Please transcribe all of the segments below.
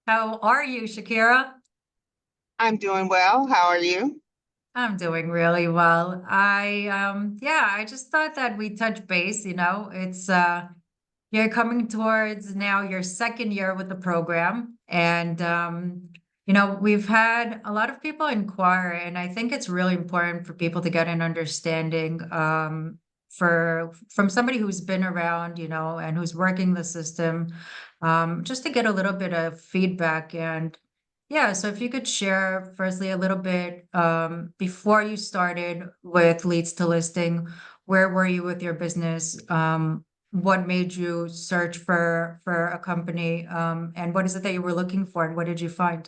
How are you, Shakira? I'm doing well. How are you? I'm doing really well. I just thought that we touch base, it's you're coming towards now your second year with the program. And we've had a lot of people inquire, and I think it's really important for people to get an understanding from somebody who's been around, and who's working the system, just to get a little bit of feedback. And yeah, so if you could share firstly a little bit before you started with Leads to Listing, where were you with your business? What made you search for a company? And what is it that you were looking for, and what did you find?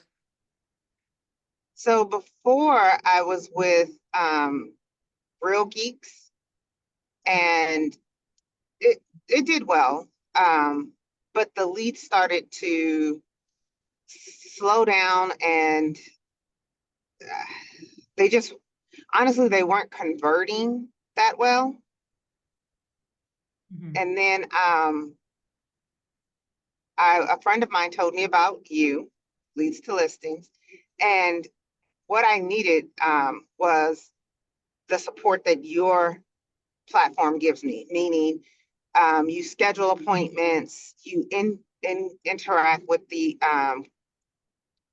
So before I was with Real Geeks, and it did well. But the leads started to slow down, and they just honestly they weren't converting that well. Mhm. And then a friend of mine told me about you, Leads to Listings, and what I needed was the support that your platform gives me, meaning you schedule appointments, you interact with the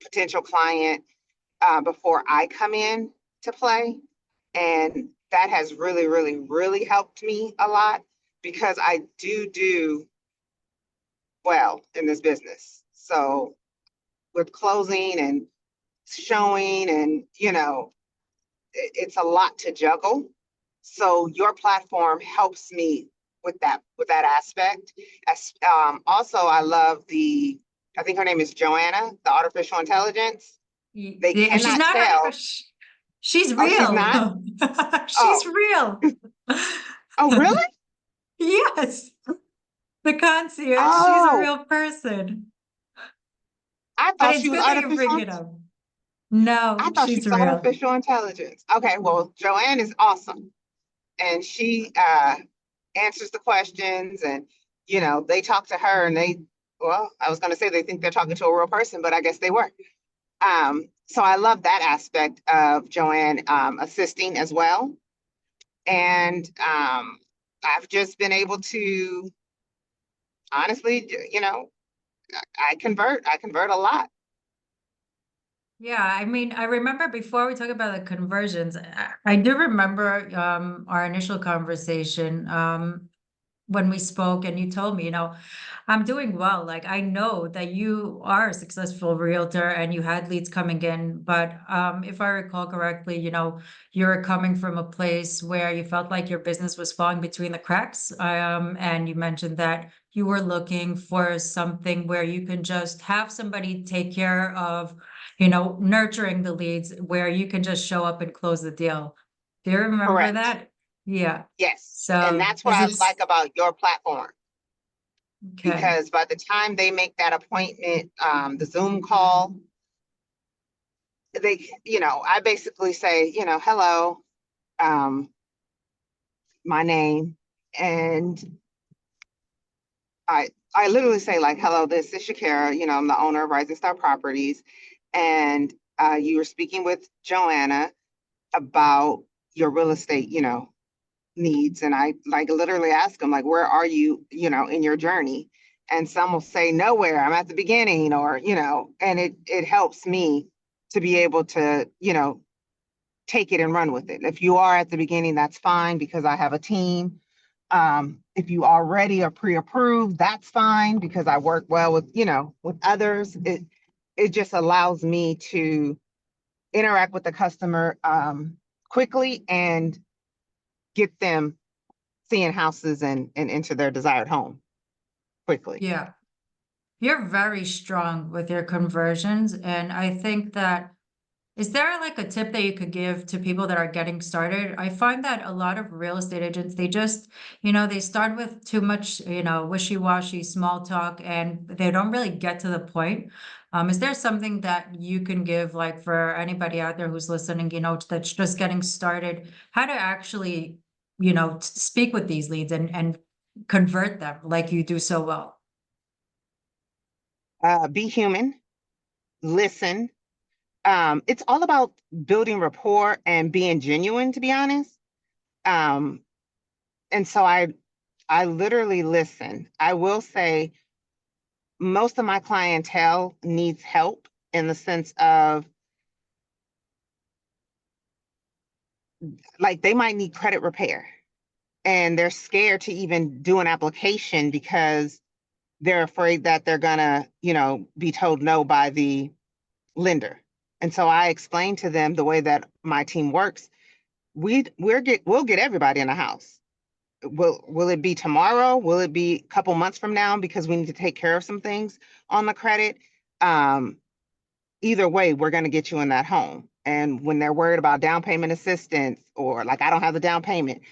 potential client before I come in to play. And that has really, really, really helped me a lot because I do well in this business. So with closing and showing and, it's a lot to juggle. So your platform helps me with that aspect. Also, I love I think her name is Joanna, the artificial intelligence. They Yeah, she's cannot not. tell. She's Oh, she's real. not. She's Oh, real. oh, really? Yes, the concierge. She's a Oh, real person. I But thought it's she was good that you bring artificial. it up. No, I thought she she's was real. artificial intelligence. Okay, well, Joanne is awesome, and she answers the questions, and they talk to her, and well, I was going to say they think they're talking to a real person, but I guess they were. So I love that aspect of Joanne assisting as well. And I've just been able to honestly, I convert a lot. Yeah, I mean, I remember before we talk about the conversions, I do remember our initial conversation when we spoke, and you told me, I'm doing well. Like, I know that you are a successful realtor and you had leads coming in, but if I recall correctly, you were coming from a place where you felt like your business was falling between the cracks. And you mentioned that you were looking for something where you can just have somebody take care of, nurturing the leads, where you can just show up and close the deal. Do you remember Correct. that? Yeah. Yes. And So that's what is I it like about your platform okay? because by the time they make that appointment, the Zoom call, I basically say, hello, um, my name, and I literally say like, hello, this is Shakira, I'm the owner of Rising Star Properties, and you were speaking with Joanna about your real estate, needs. And I like literally ask them like, where are you, in your journey? And some will say nowhere, I'm at the beginning, or, and it helps me to be able to, take it and run with it. If you are at the beginning, that's fine because I have a team. If you already are pre-approved, that's fine because I work well with others. It just allows me to interact with the customer quickly and get them seeing houses and into their desired home quickly. Yeah. You're very strong with your conversions. And I think that, is there like a tip that you could give to people that are getting started? I find that a lot of real estate agents, they just, they start with too much, wishy-washy small talk, and they don't really get to the point. Is there something that you can give, like for anybody out there who's listening, that's just getting started, how to actually, speak with these leads and convert them like you do so well? Be human. listen. It's all about building rapport and being genuine, to be honest. Um, and so I literally listen. I will say most of my clientele needs help in the sense of like they might need credit repair and they're scared to even do an application because they're afraid that they're gonna, be told no by the lender. And so I explained to them the way that my team works. We'll get everybody in the house. Will it be tomorrow? Will it be a couple months from now because we need to take care of some things on the credit? Um, Either way, we're going to get you in that home. And when they're worried about down payment assistance or like I don't have the down payment,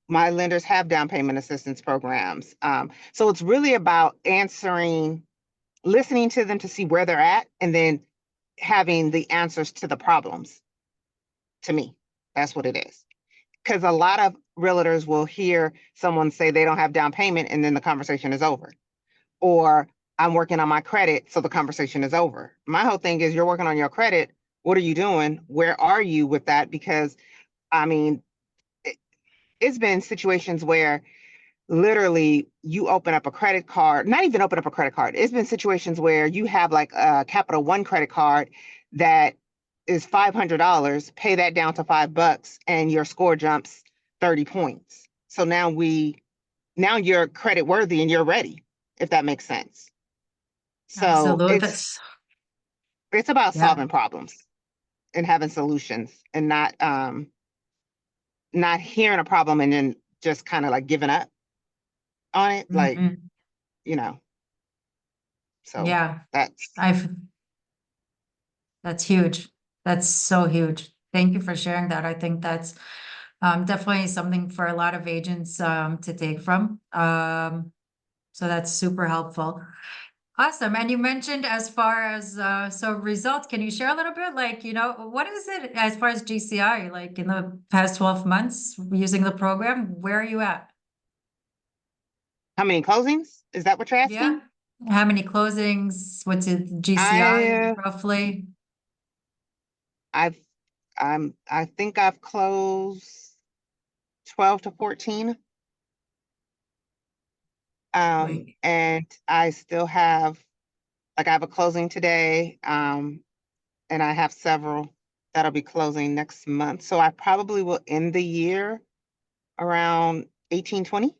my lenders have down payment assistance programs. So it's really about listening to them to see where they're at, and then having the answers to the problems. To me, that's what it is. Because a lot of realtors will hear someone say they don't have down payment, and then the conversation is over. Or I'm working on my credit, so the conversation is over. My whole thing is you're working on your credit. What are you doing? Where are you with that? Because I mean, it's been situations where literally you open up a credit card, not even open up a credit card. It's been situations where you have like a Capital One credit card that is $500, pay that down to $5 and your score jumps 30 points. So now you're credit worthy and you're ready, if that makes sense. So Absolutely. it's about Yeah. solving problems and having solutions and not hearing a problem and then just kind of like giving up on it. Like, Mhm. you know, so Yeah. that's I've That's huge. That's so huge. Thank you for sharing that. I think that's definitely something for a lot of agents to take from. So that's super helpful. Awesome. And you mentioned as far as so results, can you share a little bit? Like, what is it as far as GCI, like in the past 12 months using the program, where are you at? how many closings? Is that what you're Yeah. asking? How many closings? What's it, GCI I roughly? I've I think I've closed 12 to 14. Wait. And I still have like I have a closing today. And I have several that'll be closing next month. So I probably will end the year around 18, 20.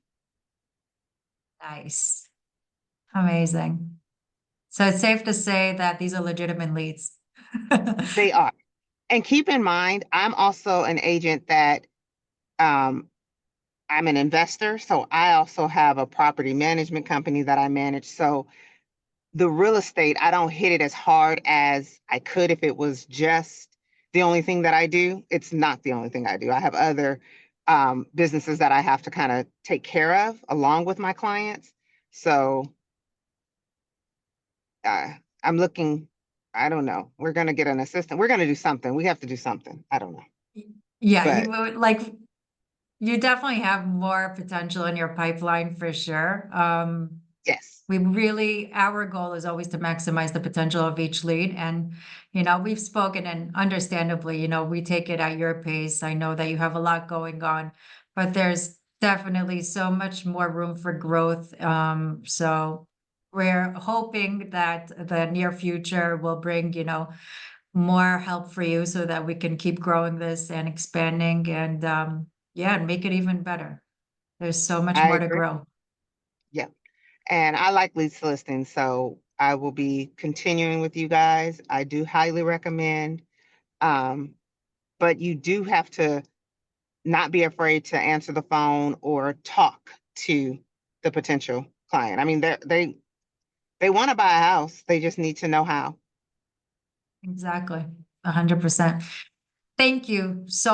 Nice. Amazing. So it's safe to say that these are legitimate leads. They are. And keep in mind, I'm also an agent that um, I'm an investor. So I also have a property management company that I manage. So the real estate, I don't hit it as hard as I could if it was just the only thing that I do. It's not the only thing I do. I have other businesses that I have to kind of take care of along with my clients. So uh, I'm looking, I don't know. We're going to get an assistant. We're going to do something. We have to do something. I don't know. Yeah, But you definitely have more potential in your pipeline for sure. yes, Our goal is always to maximize the potential of each lead. And, we've spoken and understandably, we take it at your pace. I know that you have a lot going on, but there's definitely so much more room for growth. So we're hoping that the near future will bring, more help for you so that we can keep growing this and expanding and, yeah, and make it even better. There's so much I more to agree. grow. Yeah. And I like leads listing. So I will be continuing with you guys. I do highly recommend. Um, but you do have to not be afraid to answer the phone or talk to the potential client. I mean, they want to buy a house. They just need to know how. Exactly. 100%. Thank you so